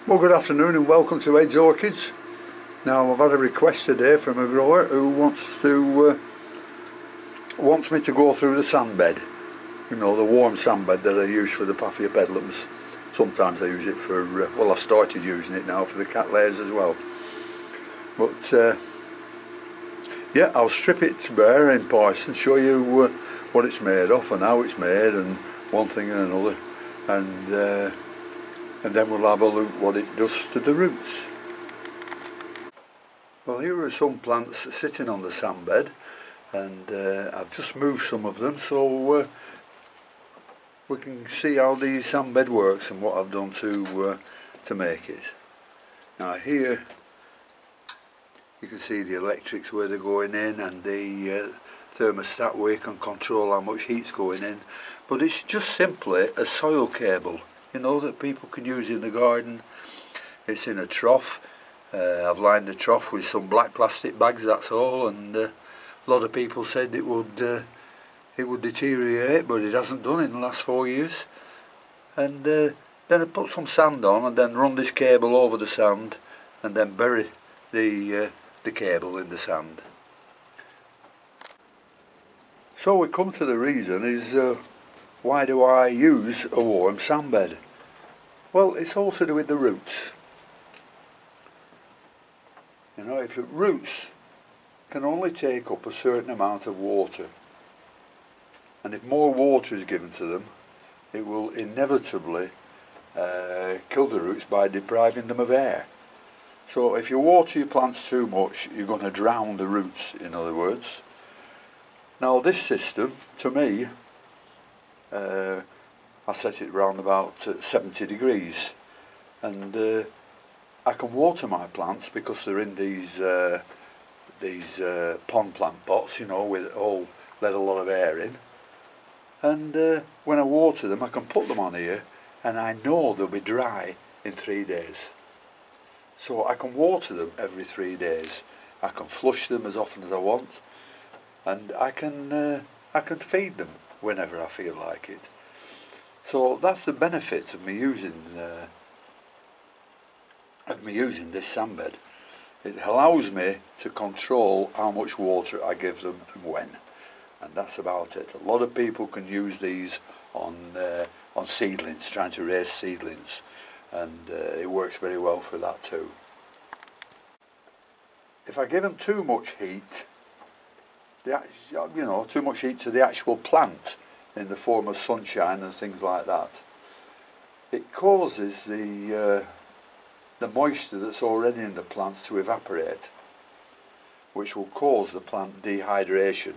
Well, good afternoon and welcome to Ed's Orchids. Now, I've had a request today from a grower who wants me to go through the sandbed. You know, the warm sandbed that I use for the Paphiopedilums. Sometimes I use it for, well, I've started using it now for the Cattleyas as well. But yeah, I'll strip it bare in parts and show you what it's made of and how it's made and one thing and another. And then we'll have a look what it does to the roots. Well, here are some plants sitting on the sandbed, and I've just moved some of them so we can see how the sandbed works and what I've done to make it. Now here you can see the electrics where they're going in and the thermostat where you can control how much heat's going in, but it's just simply a soil cable, you know, that people can use in the garden. It's in a trough. I've lined the trough with some black plastic bags, that's all, and a lot of people said it would deteriorate, but it hasn't done in the last 4 years. And then I put some sand on and then run this cable over the sand and then bury the cable in the sand. So we come to the reason is why do I use a warm sandbed? Well, it's all to do with the roots. You know, if your roots can only take up a certain amount of water, and if more water is given to them, it will inevitably kill the roots by depriving them of air. So if you water your plants too much, you're going to drown the roots, in other words. Now this system, to me, I set it round about 70 degrees, and I can water my plants because they're in these pond plant pots, you know, with all let a lot of air in. And when I water them, I can put them on here, and I know they'll be dry in 3 days. So I can water them every 3 days. I can flush them as often as I want, and I can feed them whenever I feel like it. So that's the benefit of me using this sandbed. It allows me to control how much water I give them and when, and that's about it. A lot of people can use these on seedlings, trying to raise seedlings, and it works very well for that too. If I give them too much heat, too much heat to the actual plant in the form of sunshine and things like that, it causes the moisture that's already in the plants to evaporate, which will cause the plant dehydration.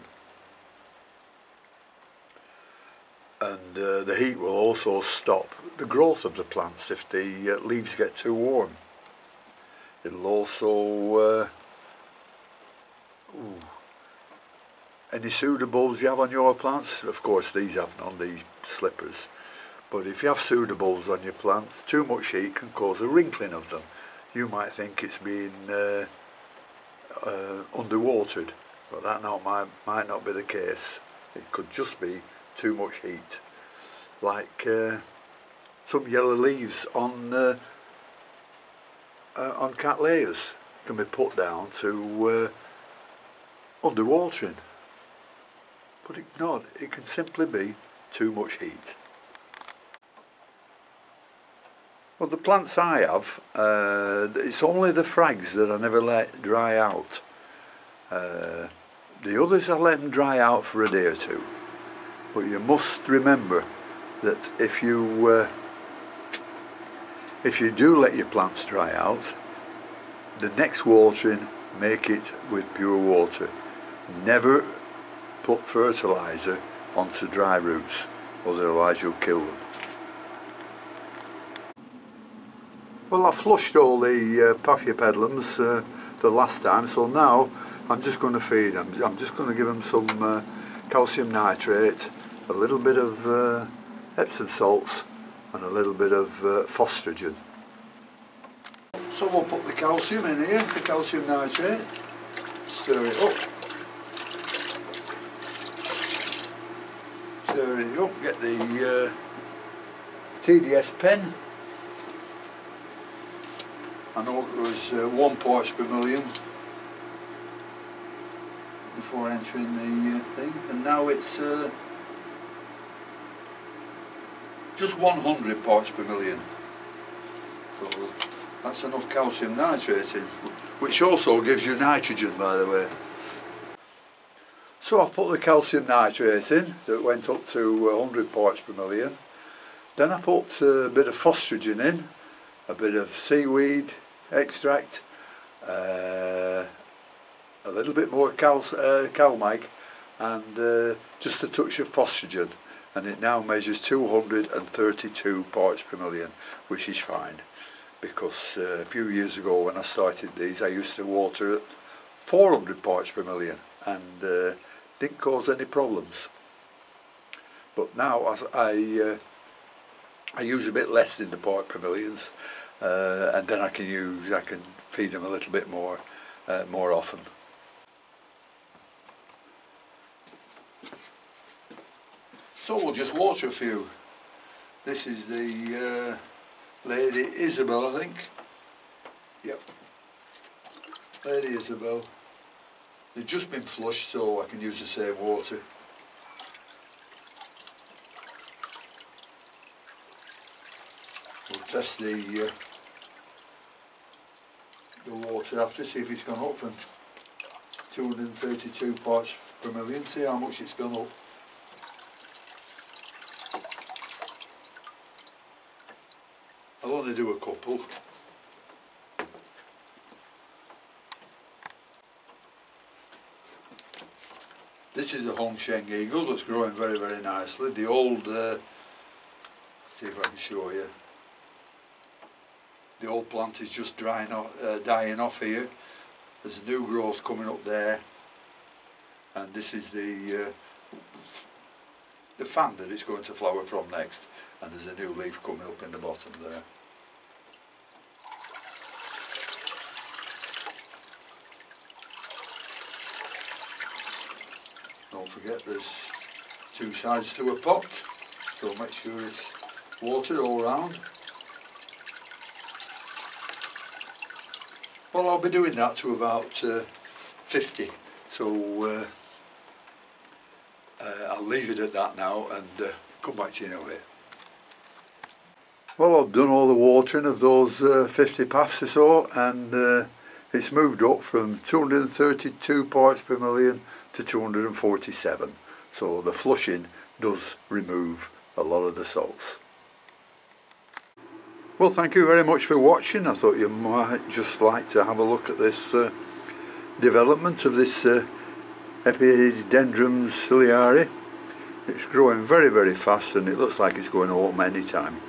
And the heat will also stop the growth of the plants if the leaves get too warm. It'll also any pseudobulbs you have on your plants, of course these have none, these slippers, but if you have pseudobulbs on your plants, too much heat can cause a wrinkling of them. You might think it's being underwatered, but that might not be the case. It could just be too much heat, like some yellow leaves on Cattleyas can be put down to underwatering, but it can simply be too much heat. Well, the plants I have, it's only the frags that I never let dry out. The others I let them dry out for a day or two. But you must remember that if you do let your plants dry out, the next watering, make it with pure water. Never put fertiliser onto dry roots, otherwise you'll kill them. Well, I flushed all the Paphiopedilums the last time, so now I'm just going to feed them. I'm just going to give them some calcium nitrate, a little bit of Epsom salts and a little bit of phosphorus. So we'll put the calcium in here, the calcium nitrate, stir it up. Stir it up, get the TDS pen I know it was 1 parts per million before entering the thing, and now it's just 100 parts per million. So that's enough calcium nitrate in, which also gives you nitrogen, by the way. So I've put the calcium nitrate in that went up to 100 parts per million. Then I put a bit of phosphagen in, a bit of seaweed extract, a little bit more calmag, and just a touch of phosphagen, and it now measures 232 parts per million, which is fine, because a few years ago when I started these I used to water at 400 parts per million and didn't cause any problems. But now I use a bit less in the part per millions, and then I can feed them a little bit more often. So we'll just water a few. This is the Lady Isabel, I think. Yep, Lady Isabel. They've just been flushed, so I can use the same water. We'll test the water after, see if it's gone up from 232 parts per million, see how much it's gone up. I'll only do a couple. This is a Hongsheng eagle that's growing very, very nicely. The old, see if I can show you. The old plant is just dying off here. There's a new growth coming up there, and this is the fan that it's going to flower from next, and there's a new leaf coming up in the bottom there. Don't forget there's 2 sides to a pot, so make sure it's watered all round. Well, I'll be doing that to about 50, so I'll leave it at that now and come back to you in a bit. Well, I've done all the watering of those 50 paths or so, and it's moved up from 232 parts per million to 247, so the flushing does remove a lot of the salts. Well, thank you very much for watching. I thought you might just like to have a look at this development of this Epidendrum ciliare. It's growing very, very fast, and it looks like it's going to open any time,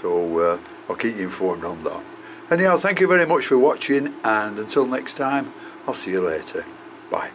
so I'll keep you informed on that. Anyhow, thank you very much for watching, and until next time, I'll see you later. Bye.